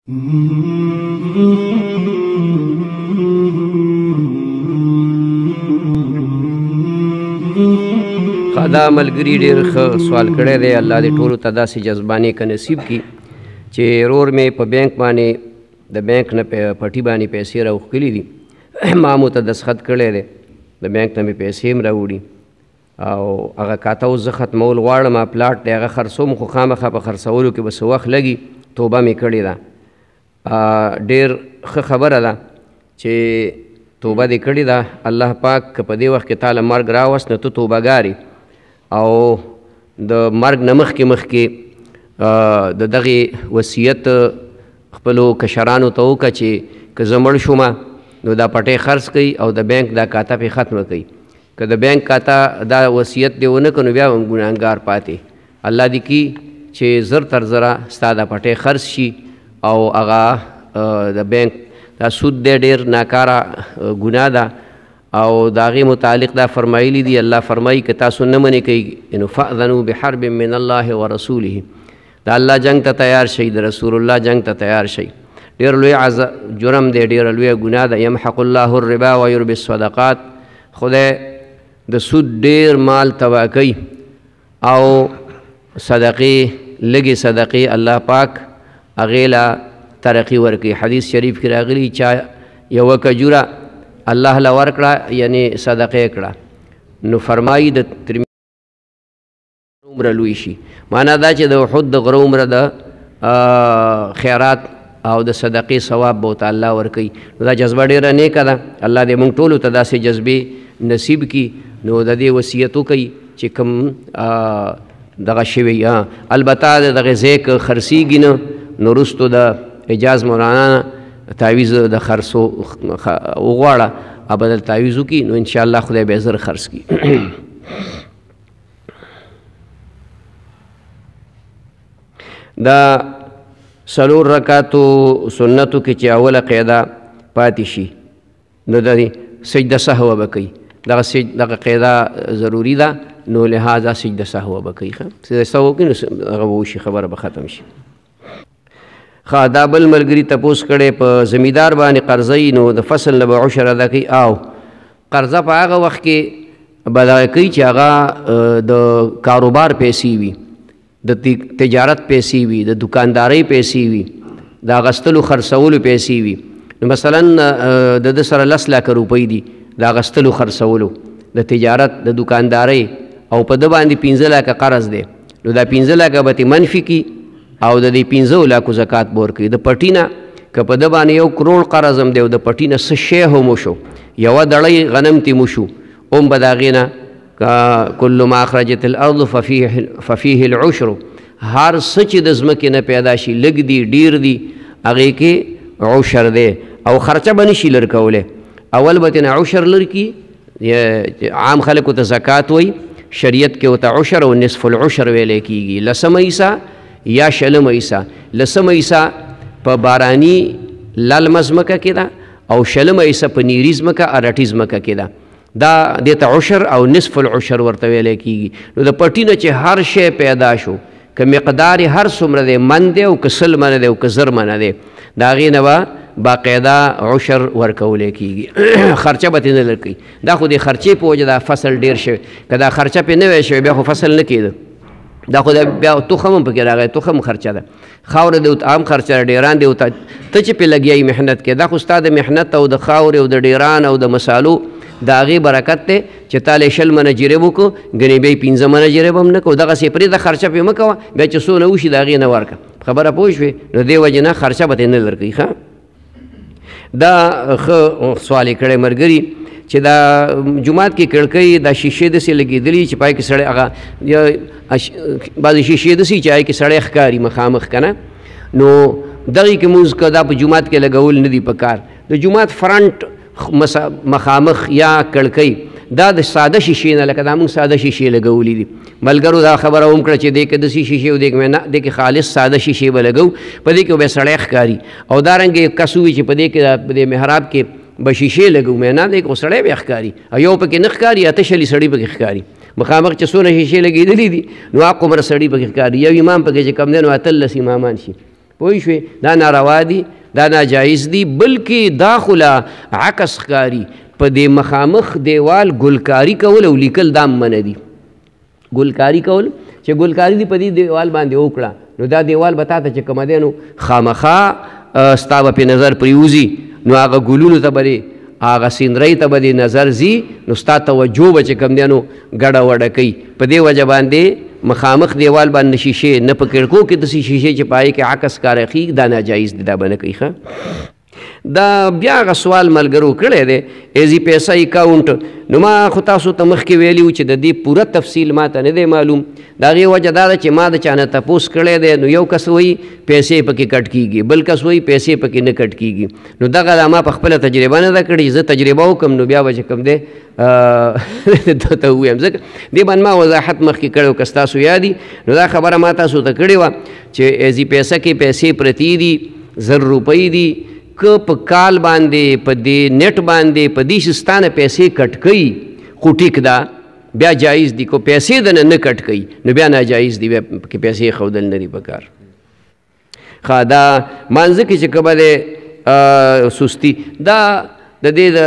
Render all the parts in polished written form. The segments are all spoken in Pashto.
دا ملګري ډېر ښه سوال کړی دی. الله دې ټولو ته داسې جذبانې که نصیب کړي چې ورور مې په بینک باندې د بینک نه پټي باندې پیسې راوښکلي دي، ما مو ته دستخط کړی دی، د بینک نه مې پیسې هم راوړي او هغه کاته اوس زه ختمول غواړم. پلاټ دی هغه خرڅوم، خو خامخا په خرڅولو کې به څه وخت لګي. توبه مې کړې ده. ډېر ښه خبره ده چې توبه دې کړې ده. الله پاک که په دې وخت کې تا له مرګ راوست نو ته توبهګار او د مرګ نه مخکې د دغې وصیت خپلو کشرانو ته وکړه چې که زه مړ شومه نو دا پټۍ خرڅ کوي او د بینک دا کاته پې ختمه کوي. که د بینک کاته دا وصیت دې ونه کړو نو بیا هم ګناهګار پاتې. الله دې کي چې زر تر زره ستا دا پټۍ خرڅ شي او هغه د بینک دا سود دی ډېر ناکاره ګناه ده او د هغې متعلق دا فرمایلی دي. الله فرمایي که تاسو نه منې کوئ نو فأذنوا بحرب من الله ورسوله، د الله جنگ ته تیار شئ، د رسول الله جنگ ته تیار شئ. ډېر لوی جرم دی، ډېره لویه ګناه ده. یمحق الله الربا ویربي الصدقات، خدای د سود ډېر مال تباه کوي او صدقې لږې صدقې الله پاک هغې له ترقي ورکوي. حدیث شریف کې راغلي چا یوه کجوره الله له ورکړه یعنی صدقه کړه نو فرمایي د عمره لوی شي. معنا دا چې د احد د غره عمره د خیرات او د صدقې ثواب به ورته الله ورکوي. نو دا جذبه ډېره نیکه ده. الله دې موږ ټولو ته داسې جذبې نصیب کړي. نو د دې وصیت وکوي چې کوم دغه شوي البته د دغې ځای که خرڅېږي نه نو وروستو د اجاز مولانا تعویز د خرڅو وغواړه او بدل تعویز وکړي نو انشاءالله خدای به زر خرڅ کړي. دا څلور رکعاتو سنتو کې چې اوله قاعده پاتې شي نو د سجده سهوه به کوي. دغه قاعده ضروري ده نو لهذا سجده سهوه به کوي. سجده سهوه وکړي نو هغه به وشي، خبره به ختم شي. دا بل ملګري تپوس کړی په زمیندار باندې قرضه نو د فصل نه به عشر ادا کوي او قرضه په هغه وخت کې به دغه کوي چې هغه د کاروبار پیسې وي، د تجارت پیسې وي، د دکاندارۍ پیسې وي، د اخیستلو خرڅولو پیسې وي. نو مثلا د ده سره 10 لکه روپۍ دي د اخیستلو خرڅولو د تجارت د دکاندارۍ او په ده باندې 15 لکه قرض دی نو دا 15 لکه به ترې منفي کړي او د دې 15 لکو زکات به ورکوي. د پټي نه که په ده باندې 1 کروڑ قرض هم دی او د پټي نه څه شی هم وشو، یوه دړۍ غنم ترې مشو هم به د هغې نه کل ما اخرجت الارض ففیه العشر، هر څه چې د ځمکې نه پیدا شي لږ دي ډیر دي هغې کې عشر دی او خرچه به نشي لر کولی. اول به ترې نه عشر لر کړي، عام خلکو ته زکات وایي، شریعت کې ورته عشر او نصف العشر ویلی کېږي. 10 حصه یا 20 حصه. 10 حصه په باراني للمه ځمکه کې ده او 20 حصه په نیري ځمکه ارټي ځمکه کې ده. دا دې ته عشر او نصف العشر ورته ویلی کېږي. نو د پټي نه چې هر شی پیدا شو که مقدار یې هر څومره دی، من دی او که 100 منه دی او که 1000 منه دی، د هغې نه به باقاعده عشر ورکولی کېږي. خرچه به ترې نه لرکوي. دا خو د خرچې په وجه دا فصل ډېر شوی، که دا خرچه پرې نه وی شوی بیا خو فصل نه کېده. دا خو بیا تخم هم پکې راغی، تخم خرچه ده، خاوره د عام خرچه ده، ډیران دی ته چې پې لګیایي محنت کې. دا خو ستا د محنت او د خاورې او د ډیران او د مسالو د هغې برکت دی چې تا له 20 منه جریب وکړو ګنې بیا یې 15 منه جریب هم نه کوو. دغسې پرېږده خرچه پرې مه کوه، بیا چې څونه وشي د هغې نه ورکړه. خبره پوه شوې؟ نو دې وجې نه خرچه به ترې نه لرکوي. ښه دا ښه سوال یې کړی ملګري چې دا جومات کې کړکۍ دا شیشې داسې لګېدلي چې پای کې سړی هغه بعضې شیشې داسې چې هغې کې سړی ښکاري مخامخ که نه، نو دغې کې مونځ که دا په جومات کې لګول نه دي په کار. د جومات فرنټ مخامخ یا کړکۍ دا د ساده شیشې نه، لکه دا موږ ساده شیشې لګولي دي. ملګرو دا خبره هم کړه چې دې کې داسې شیشې او دې کې خالص ساده شیشې به لګو، په دې کې به سړی ښکاري. او دارنګې کس ووي چې په دې کې په دې محراب کې به شیشې لګو، نه دی خو سړی بیا ښکاري، یو پکې نه ښکاري، 8 سړي پکې ښکاري. مخامخ چې څونه شیشې لګېدلي دي نو هغومره سړي پکې ښکاري. یو امام پکې چې کم دی نو 18 امامان شي. پوه شوې دا ناروا دي دا ناجایز دي بلکې دا خو لا عکس ښکاري په دې مخامخ دیوال ګلکاري کول او لیکل دا منع دي ګلکاري کول چې ګلکاري دي په دې دیوال باندې وکړه نو دا دیوال به تا ته چې کومه دی نو خامخا ستا به پې نظر پرېوځي نو هغه ګلونو ته به هغه سیندرۍ ته به دې نظر ځي نو ستا توجه به چې کوم دی نو ګډه وډه کوي په دې وجه باندې مخامخ دیوال باندې شیشې نه په کړکو کې داسې شیشې چې پای کې عکس کاره خي دا ناجایز دي دا به نه کوي ښه دا بیا هغه سوال ملګرو کړی دی ایزي پیسه اکاونټ نو ما خو تاسو ته مخکې ویلي و چې د دې پوره تفصیل ما ته نه دی معلوم د هغې وجه دا ده چې ما د چا نه تپوس کړی دی نو یو کس وایي پیسې پکې کټ کېږي بل کس وایي پیسې پکې نه کټ کېږي نو دغه دا ما په خپله تجربه نه ده کړې زه تجربه وکړم نو بیا به چې کوم دی ته ووایم ځکه دې باندې ما وضاحت مخکې کړی و که ستاسو یادي نو دا خبره ما تاسو ته کړې وه چې ایزي پیسه کې پیسې پرتې دي 1000 روپۍ دي که په کال باندې په دې نیټ باندې په دې شستانه پیسې کټ کوي خو ټیک ده بیا جایز دي کو پیسې دنه نه کټ کوي نو بیا ناجایز دي بیا پکې پیسې ښودل نه دي پکار ښه دا مانځه کې چې کومه دی سستی دا د دې د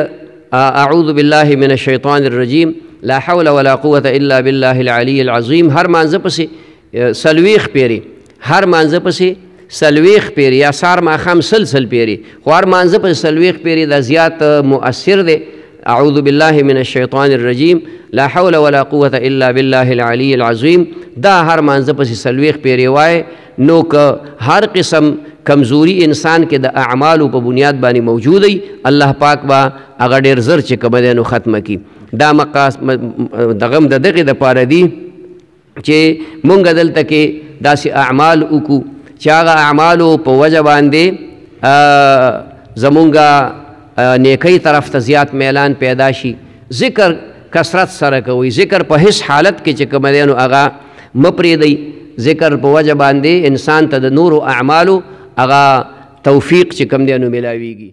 اعوذ بالله من الشیطان الرجیم لا حول ولا قوة الا بالله العلی العظیم هر مانځه پسې 40 پیرې هر مانځه پسې 40 پیرې یا سار ماښام 100 پیرې خو هر مانځه پسې 40 پیرې دا زیات مؤثر دی اعوذ بالله من الشیطان الرجیم لا حول ولا قوة الا بالله العلی العظیم دا هر مانځه پسې 40 پیرې وای نو که هر قسم کمزوری انسان کې د اعمالو په بنیاد باندې موجود وي الله پاک به هغه ډېر زر چې کومه دی نو ختمه کړي دا دغه د دغې دپاره دي چې مونږ دلته کې داسې اعمال وکړو چې هغه اعمالو په وجه باندې زمونږ نیکۍ طرف ته زیات میلان پیدا شي ذکر کثرت سره کوئ ذکر په هیڅ حالت کې چې کومه دی نو هغه مه پرېږدئ ذکر په وجه باندې انسان ته د نورو اعمالو هغه توفیق چې کوم دی نو میلاویږي